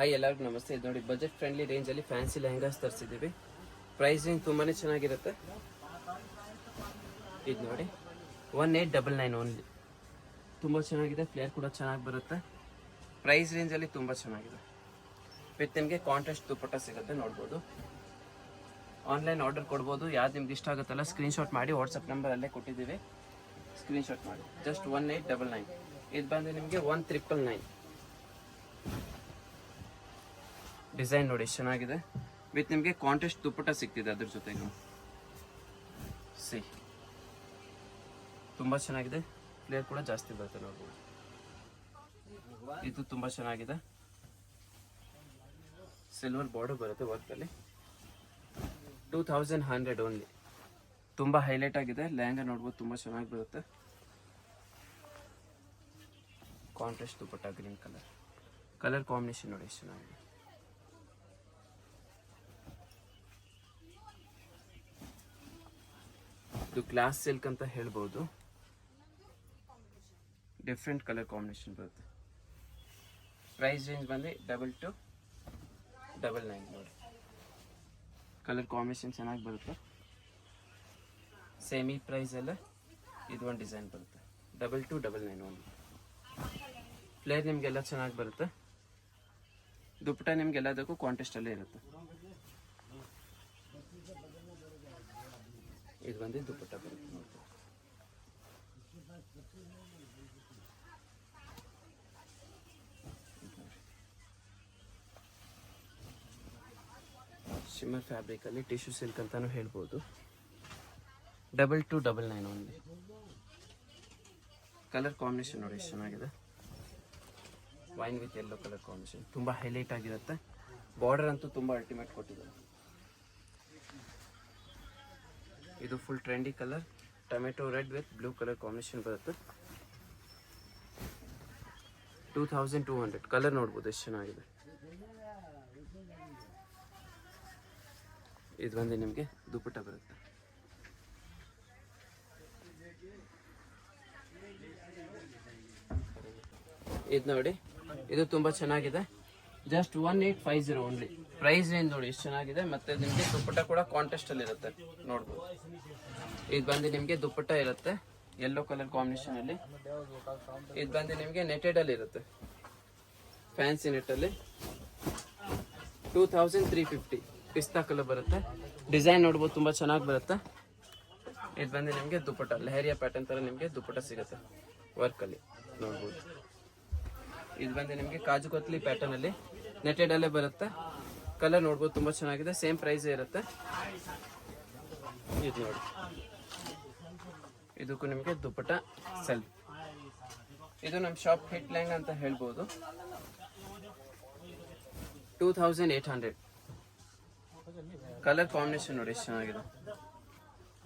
Hi ಎಲ್ಲರಿಗೂ ನಮಸ್ತೆ. ಇದು ನೋಡಿ ಬಜೆಟ್ ಫ್ರೆಂಡ್ಲಿ ರೇಂಜಲ್ಲಿ ಫ್ಯಾನ್ಸಿ ಲೆಹಂಗಾಸ್ ತರಿಸಿದ್ದೀವಿ. ಪ್ರೈಸ್ ರೇಂಜ್ ತುಂಬಾ ಚೆನ್ನಾಗಿರುತ್ತೆ. ಇದು ನೋಡಿ 1899 ಓನ್ಲಿ. ತುಂಬ ಚೆನ್ನಾಗಿದೆ, ಫ್ಲೇರ್ ಕೂಡ ಚೆನ್ನಾಗಿ ಬರುತ್ತೆ. ಪ್ರೈಸ್ ರೇಂಜಲ್ಲಿ ತುಂಬ ಚೆನ್ನಾಗಿದೆ. ವಿತ್ ನಿಮಗೆ ಕಾಂಟ್ರಾಸ್ಟ್ ದುಪ್ಪಟ್ಟ ಸಿಗುತ್ತೆ, ನೋಡ್ಬೋದು. ಆನ್ಲೈನ್ ಆರ್ಡರ್ ಕೊಡ್ಬೋದು. ಯಾವ್ದು ನಿಮ್ಗೆ ಇಷ್ಟ ಆಗುತ್ತಲ್ಲ ಸ್ಕ್ರೀನ್ಶಾಟ್ ಮಾಡಿ ವಾಟ್ಸಪ್ ನಂಬರಲ್ಲೇ ಕೊಟ್ಟಿದ್ದೀವಿ, ಸ್ಕ್ರೀನ್ಶಾಟ್ ಮಾಡಿ. ಜಸ್ಟ್ 1899. ಇದು ಬಂದು ನಿಮಗೆ 1999. ಡಿಸೈನ್ ನೋಡಿ ಎಷ್ಟು ಚೆನ್ನಾಗಿದೆ. ವಿತ್ ನಿಮಗೆ ಕಾಂಟ್ರಾಸ್ಟ್ ದುಪ್ಪಟ್ಟ ಸಿಗ್ತಿದೆ ಅದ್ರ ಜೊತೆಗೆ. ತುಂಬ ಚೆನ್ನಾಗಿದೆ, ಫ್ಲೇರ್ ಕೂಡ ಜಾಸ್ತಿ ಬರುತ್ತೆ, ನೋಡ್ಬೋದು. ಇದು ತುಂಬ ಚೆನ್ನಾಗಿದೆ, ಸಿಲ್ವರ್ ಬಾರ್ಡರ್ ಬರುತ್ತೆ ವರ್ಕಲ್ಲಿ. 2100 ಓನ್ಲಿ. ತುಂಬ ಹೈಲೈಟ್ ಆಗಿದೆ ಲೆಹಂಗಾ, ನೋಡ್ಬೋದು. ತುಂಬ ಚೆನ್ನಾಗಿ ಬರುತ್ತೆ. ಕಾಂಟ್ರಾಸ್ಟ್ ದುಪ್ಪಟ್ಟ, ಗ್ರೀನ್ ಕಲರ್ ಕಾಂಬಿನೇಷನ್ ನೋಡಿ ಎಷ್ಟು ಚೆನ್ನಾಗಿದೆ. ಇದು ಗ್ಲಾಸ್ ಸಿಲ್ಕ್ ಅಂತ ಹೇಳ್ಬೋದು. ಡಿಫ್ರೆಂಟ್ ಕಲರ್ ಕಾಂಬಿನೇಷನ್ ಬರುತ್ತೆ. ಪ್ರೈಸ್ ರೇಂಜ್ ಬಂದು 2299 ನೋಡಿ. ಕಲರ್ ಕಾಂಬಿನೇಷನ್ ಚೆನ್ನಾಗಿ ಬರುತ್ತೆ. ಸೇಮ್ ಈ ಪ್ರೈಸ್ ಎಲ್ಲ ಇದು ಒಂದು ಡಿಸೈನ್ ಬರುತ್ತೆ. 2299 ಓನ್ಲಿ. ಫ್ಲೇರ್ ನಿಮಗೆಲ್ಲ ಚೆನ್ನಾಗಿ ಬರುತ್ತೆ. ದುಪ್ಪಟ್ಟ ನಿಮ್ಗೆಲ್ಲದಕ್ಕೂ ಕಾಂಟ್ರಾಸ್ಟಲ್ಲೇ ಇರುತ್ತೆ. ಇದು ಬಂದು ದುಪ್ಪಟ್ಟ ಬರುತ್ತೆ, ನೋಡ್ಬೋದು. ಶಿಮ್ಮರ್ ಫ್ಯಾಬ್ರಿಕಲ್ಲಿ ಟಿಶ್ಯೂ ಸಿಲ್ಕ್ ಅಂತಾನು ಹೇಳ್ಬೋದು. 2299 ಓನ್ಲಿ. ಕಲರ್ ಕಾಂಬಿನೇಷನ್ ನೋಡಿ ಎಷ್ಟು ಚೆನ್ನಾಗಿದೆ. Wine with yellow colour combination ತುಂಬ ಹೈಲೈಟ್ ಆಗಿರುತ್ತೆ. ಬಾರ್ಡರ್ ಅಂತೂ ತುಂಬ ಅಲ್ಟಿಮೇಟ್ ಕೊಟ್ಟಿದ್ದಾರೆ. ಇದು full trendy colour, tomato red with blue colour combination ಬರುತ್ತೆ. 2200. ಕಲರ್ ನೋಡ್ಬೋದು ಎಷ್ಟು ಚೆನ್ನಾಗಿದೆ. ಇದು ಬಂದು ನಿಮಗೆ ದುಪ್ಪಟ್ಟ ಬರುತ್ತೆ. ಇದು ನೋಡಿ, ಇದು ತುಂಬ ಚೆನ್ನಾಗಿದೆ. Just 1850 only. ಪ್ರೈಸ್ ರೇಂಜ್ ನೋಡಿ ಎಷ್ಟು ಚೆನ್ನಾಗಿದೆ. ಮತ್ತೆ ನಿಮಗೆ ದುಪ್ಪಟ್ಟ ಕೂಡ ಕಾಂಟ್ರಾಸ್ಟ್ ಅಲ್ಲಿ ಇರುತ್ತೆ, ನೋಡ್ಬೋದು. ಇದು ಬಂದು ನಿಮಗೆ ದುಪ್ಪಟ್ಟ ಇರುತ್ತೆ ಯೆಲ್ಲೋ ಕಲರ್ ಕಾಂಬಿನೇಷನ್ ಅಲ್ಲಿ. ಇದು ಬಂದು ನಿಮಗೆ ನೆಟೆಡ್ ಅಲ್ಲಿ ಇರುತ್ತೆ, ಫ್ಯಾನ್ಸಿ ನೆಟ್ ಅಲ್ಲಿ. 2350. ಪಿಸ್ತಾ ಕಲರ್ ಬರುತ್ತೆ. ಡಿಸೈನ್ ನೋಡ್ಬೋದು, ತುಂಬಾ ಚೆನ್ನಾಗಿ ಬರುತ್ತೆ. ಇದು ಬಂದು ನಿಮಗೆ ದುಪ್ಪಟ್ಟ ಲೆಹರಿಯಾ ಪ್ಯಾಟರ್ನ್ ತರ ನಿಮಗೆ ದುಪ್ಪಟ್ಟ ಸಿಗುತ್ತೆ ವರ್ಕ್ ಅಲ್ಲಿ, ನೋಡ್ಬೋದು. ಇದು ಬಂದು ನಿಮಗೆ ಕಾಜು ಕೊತ್ಲಿ ಪ್ಯಾಟರ್ನ್ ಅಲ್ಲಿ ನೆಟೆಡ್ ಅಲ್ಲೇ ಬರುತ್ತೆ. ಕಲರ್ ನೋಡ್ಬೋದು, ತುಂಬಾ ಚೆನ್ನಾಗಿದೆ. ಸೇಮ್ ಪ್ರೈಸ್ ಇರುತ್ತೆ. ಇದು ನೋಡಿ, ಇದಕ್ಕೂ ನಿಮಗೆ ದುಪ್ಪಟ್ಟ ಸೆಲ್ಫ್. ಇದು ನಮ್ಮ ಶಾಪ್ ಹಿಟ್ ಲೆಹಂಗಾ ಅಂತ ಹೇಳ್ಬೋದು. 2800. ಕಲರ್ ಕಾಂಬಿನೇಷನ್ ನೋಡಿ ಎಷ್ಟು ಚೆನ್ನಾಗಿದೆ.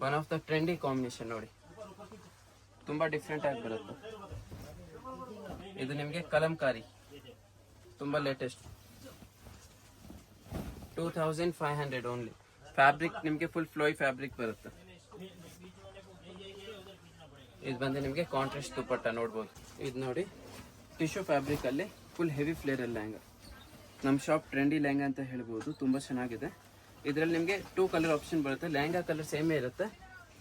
One of the trendy combination ನೋಡಿ, ತುಂಬಾ ಡಿಫ್ರೆಂಟ್ ಆಗಿ ಬರುತ್ತೆ. ಇದು ನಿಮಗೆ ಕಲಂಕಾರಿ, ತುಂಬಾ ಲೇಟೆಸ್ಟ್. 2500 ಓನ್ಲಿ. ಫ್ಯಾಬ್ರಿಕ್ ನಿಮಗೆ ಫುಲ್ ಫ್ಲೋಯ್ ಫ್ಯಾಬ್ರಿಕ್ ಬರುತ್ತೆ. ಇದು ಬಂದು ನಿಮಗೆ ಕಾಂಟ್ರಾಸ್ಟ್ ದುಪ್ಪಟ್ಟ, ನೋಡ್ಬೋದು. ಇದು ನೋಡಿ, ಟಿಶ್ಯೂ ಫ್ಯಾಬ್ರಿಕ್ ಅಲ್ಲಿ ಫುಲ್ ಹೆವಿ ಫ್ಲೇರ್ ಅಲ್ಲಿ ಲೆಹಂಗಾ. ನಮ್ಮ ಶಾಪ್ ಟ್ರೆಂಡಿ ಲೆಹಂಗಾ ಅಂತ ಹೇಳ್ಬೋದು. ತುಂಬಾ ಚೆನ್ನಾಗಿದೆ. ಇದರಲ್ಲಿ ನಿಮಗೆ 2 ಕಲರ್ ಆಪ್ಷನ್ ಬರುತ್ತೆ. ಲೆಹಂಗಾ ಕಲರ್ ಸೇಮೇ ಇರುತ್ತೆ,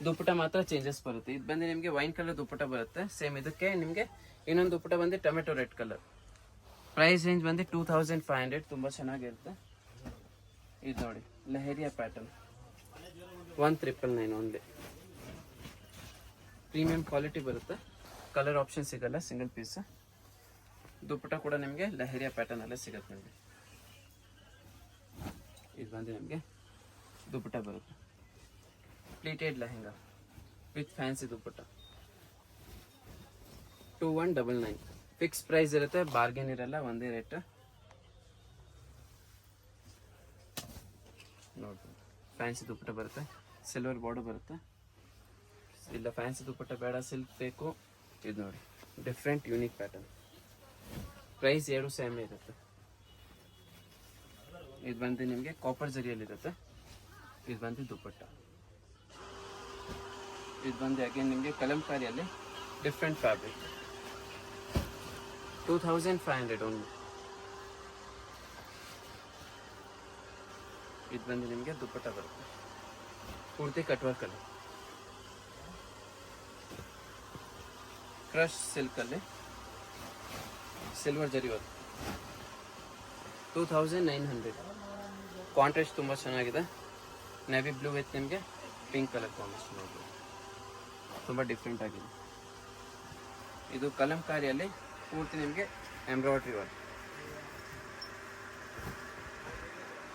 ದುಪ್ಪಟ್ಟ ಮಾತ್ರ ಚೇಂಜಸ್ ಬರುತ್ತೆ. ಇದು ಬಂದು ನಿಮಗೆ ವೈನ್ ಕಲರ್ ದುಪ್ಪಟ್ಟ ಬರುತ್ತೆ. ಸೇಮ್ ಇದಕ್ಕೆ ನಿಮಗೆ ಇನ್ನೊಂದು ದುಪ್ಪಟ್ಟ ಬಂದು tomato red colour. Price range ಬಂದು 2500. ತುಂಬಾ ಚೆನ್ನಾಗಿರುತ್ತೆ. ಇದು ನೋಡಿ, leheriya pattern. 1999 only. Premium quality ಬರುತ್ತೆ. ಕಲರ್ ಆಪ್ಷನ್ ಸಿಗಲ್ಲ, ಸಿಂಗಲ್ ಪೀಸ್. ದುಪ್ಪಟ್ಟ ಕೂಡ ನಿಮಗೆ ಲೆಹರಿಯಾ ಪ್ಯಾಟರ್ನ್ ಅಲ್ಲೇ ಸಿಗುತ್ತೆ ನಿಮಗೆ. ಇದು ಬಂದು ನಿಮಗೆ ದುಪ್ಪಟ್ಟ ಬರುತ್ತೆ. Pleated lehenga with fancy dupatta. 2199. Fix price ಇರುತ್ತೆ, ಬಾರ್ಗೇನ್ ಇರಲ್ಲ, ಒಂದೇ ರೇಟ್. ನೋಡ್ಬೋದು, ಫ್ಯಾನ್ಸಿ ದುಪ್ಪಟ್ಟ ಬರುತ್ತೆ. ಸಿಲ್ವರ್ ಬಾರ್ಡರ್ ಬರುತ್ತೆ. ಇಲ್ಲ ಫ್ಯಾನ್ಸಿ ದುಪ್ಪಟ್ಟ ಬೇಡ, ಸಿಲ್ಕ್ ಬೇಕು, ಇದು ನೋಡಿ different unique pattern. Price 2 same ಇರುತ್ತೆ. ಇದು ಬಂದು ನಿಮಗೆ ಕಾಪರ್ ಜರಿಯಲ್ಲಿರುತ್ತೆ. ಇದು ಬಂದು ದುಪ್ಪಟ್ಟ. ಇದು ಬಂದು ಅಗೇನ್ ನಿಮಗೆ ಕಲಂಕಾರಿಯಲ್ಲಿ ಡಿಫ್ರೆಂಟ್ ಫ್ಯಾಬ್ರಿಕ್. 2500 only. ಇದು ಬಂದು ನಿಮಗೆ ದುಪ್ಪಟ್ಟ ಬರುತ್ತೆ ಪೂರ್ತಿ ಕಟ್ ವರ್ಕಲ್ಲಿ. ಕ್ರಶ್ ಸಿಲ್ಕಲ್ಲಿ ಸಿಲ್ವರ್ ಜರಿ ವರ್ಕ್ 2900. ಕಾಂಟ್ರಾಸ್ಟ್ ತುಂಬ ಚೆನ್ನಾಗಿದೆ. ನೇವಿ ಬ್ಲೂ ವಿತ್ ನಿಮಗೆ ಪಿಂಕ್ ಕಲರ್ ಕಾಂಬಿನೇಷನ್ ನೋಡ್ಬೋದು, ತುಂಬ ಡಿಫ್ರೆಂಟ್ ಆಗಿದೆ. ಇದು ಕಲಂಕಾರಿಯಲ್ಲಿ ಪೂರ್ತಿ ನಿಮಗೆ embroidery work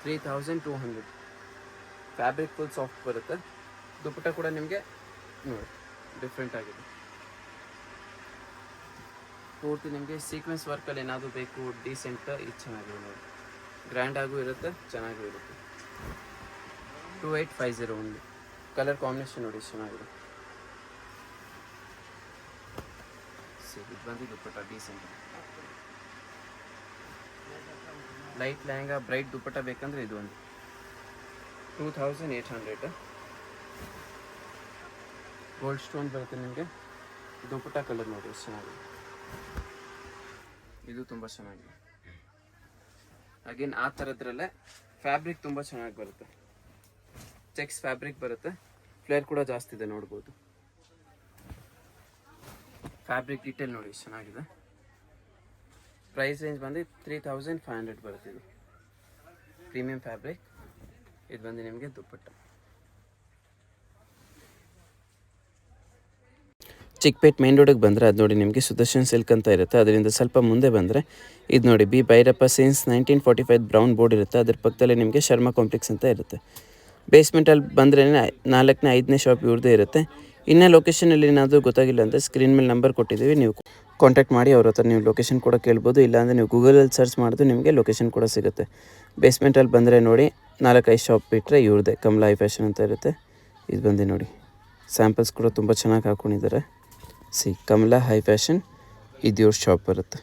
3200. Fabric full soft ಬರುತ್ತೆ. ದುಪ್ಪಟ್ಟ ಕೂಡ ನಿಮಗೆ ನೋಡಿ ಡಿಫ್ರೆಂಟ್ ಆಗಿದೆ. ಪೂರ್ತಿ ನಿಮಗೆ ಸೀಕ್ವೆನ್ಸ್ ವರ್ಕಲ್ಲಿ ಏನಾದರೂ ಬೇಕು ಡೀಸೆಂಟ್ ಇದು ಚೆನ್ನಾಗಿದೆ ನೋಡಿ, ಗ್ರ್ಯಾಂಡ್ ಆಗೂ ಇರುತ್ತೆ, ಚೆನ್ನಾಗೂ ಇರುತ್ತೆ. 2850 ಓನ್ಲಿ. ಕಲರ್ ಕಾಂಬಿನೇಷನ್ ನೋಡಿ ಚೆನ್ನಾಗಿದೆ. ಇದು ಬಂದು ದುಪ್ಪಟ್ಟ ಡೀಸೆಂಟ್ ಲೈಟ್ ಲೆಹಂಗಾ ಬ್ರೈಟ್ ದುಪ್ಪಟ್ಟ ಬೇಕಂದ್ರೆ ಇದು ಒಂದು 2800. ಗೋಲ್ಡ್ ಸ್ಟೋನ್ ಬರುತ್ತೆ ನಿಮಗೆ. ದುಪ್ಪಟ್ಟ ಕಲರ್ ನೋಡಿ ಎಷ್ಟು ಚೆನ್ನಾಗಿದೆ, ಇದು ತುಂಬ ಚೆನ್ನಾಗಿದೆ. ಅಗೇನ್ ಆ ಥರದ್ರಲ್ಲೇ ಫ್ಯಾಬ್ರಿಕ್ ತುಂಬ ಚೆನ್ನಾಗಿ ಬರುತ್ತೆ, ಚೆಕ್ಸ್ ಫ್ಯಾಬ್ರಿಕ್ ಬರುತ್ತೆ, ಫ್ಲೇರ್ ಕೂಡ ಜಾಸ್ತಿ ಇದೆ ನೋಡ್ಬೋದು. ಫ್ಯಾಬ್ರಿಕ್ ಡೀಟೇಲ್ ನೋಡಿ ಎಷ್ಟು ಚೆನ್ನಾಗಿದೆ. ಪ್ರೈಸ್ ರೇಂಜ್ ಬಂದು 3500 ಬರುತ್ತೆ. ಇದು ಪ್ರೀಮಿಯಂ ಫ್ಯಾಬ್ರಿಕ್. ಇದು ಬಂದು ನಿಮಗೆ ದುಪ್ಪಟ್ಟ. ಚಿಕ್ಕಪೇಟ್ ಮೇನ್ ರೋಡಿಗೆ ಬಂದರೆ ಅದು ನೋಡಿ ನಿಮಗೆ ಸುದರ್ಶನ್ ಸಿಲ್ಕ್ ಅಂತ ಇರುತ್ತೆ. ಅದರಿಂದ ಸ್ವಲ್ಪ ಮುಂದೆ ಬಂದರೆ ಇದು ನೋಡಿ B Bhyrappa since 1945 brown board ಇರುತ್ತೆ. ಅದ್ರ ಪಕ್ಕದಲ್ಲಿ ನಿಮಗೆ ಶರ್ಮಾ ಕಾಂಪ್ಲೆಕ್ಸ್ ಅಂತ ಇರುತ್ತೆ. ಬೇಸ್ಮೆಂಟಲ್ಲಿ ಬಂದರೆ 4ನೇ 5ನೇ ಶಾಪ್ ಇವ್ರದ್ದೇ ಇರುತ್ತೆ. ಇನ್ನೂ ಲೊಕೇಶನಲ್ಲಿ ಏನಾದರೂ ಗೊತ್ತಾಗಿಲ್ಲ ಅಂದರೆ ಸ್ಕ್ರೀನ್ ಮೇಲೆ ನಂಬರ್ ಕೊಟ್ಟಿದ್ದೀವಿ, ನೀವು ಕಾಂಟ್ಯಾಕ್ಟ್ ಮಾಡಿ ಅವ್ರ ಹತ್ರ ನೀವು ಲೊಕೇಶನ್ ಕೂಡ ಕೇಳ್ಬೋದು. ಇಲ್ಲಾಂದರೆ ನೀವು ಗೂಗಲಲ್ಲಿ ಸರ್ಚ್ ಮಾಡಿದ್ರೆ ನಿಮಗೆ ಲೊಕೇಶನ್ ಕೂಡ ಸಿಗುತ್ತೆ. ಬೇಸ್ಮೆಂಟಲ್ಲಿ ಬಂದರೆ ನೋಡಿ 4-5 ಶಾಪ್ ಬಿಟ್ಟರೆ ಇವ್ರದ್ದೇ ಕಮಲಾ ಹೈ ಫ್ಯಾಷನ್ ಅಂತ ಇರುತ್ತೆ. ಇದು ಬಂದು ನೋಡಿ ಸ್ಯಾಂಪಲ್ಸ್ ಕೂಡ ತುಂಬ ಚೆನ್ನಾಗಿ ಹಾಕ್ಕೊಂಡಿದ್ದಾರೆ. ಕಮಲಾ ಹೈ ಫ್ಯಾಷನ್ ಇದು ಇವ್ರ ಶಾಪ್ ಬರುತ್ತೆ.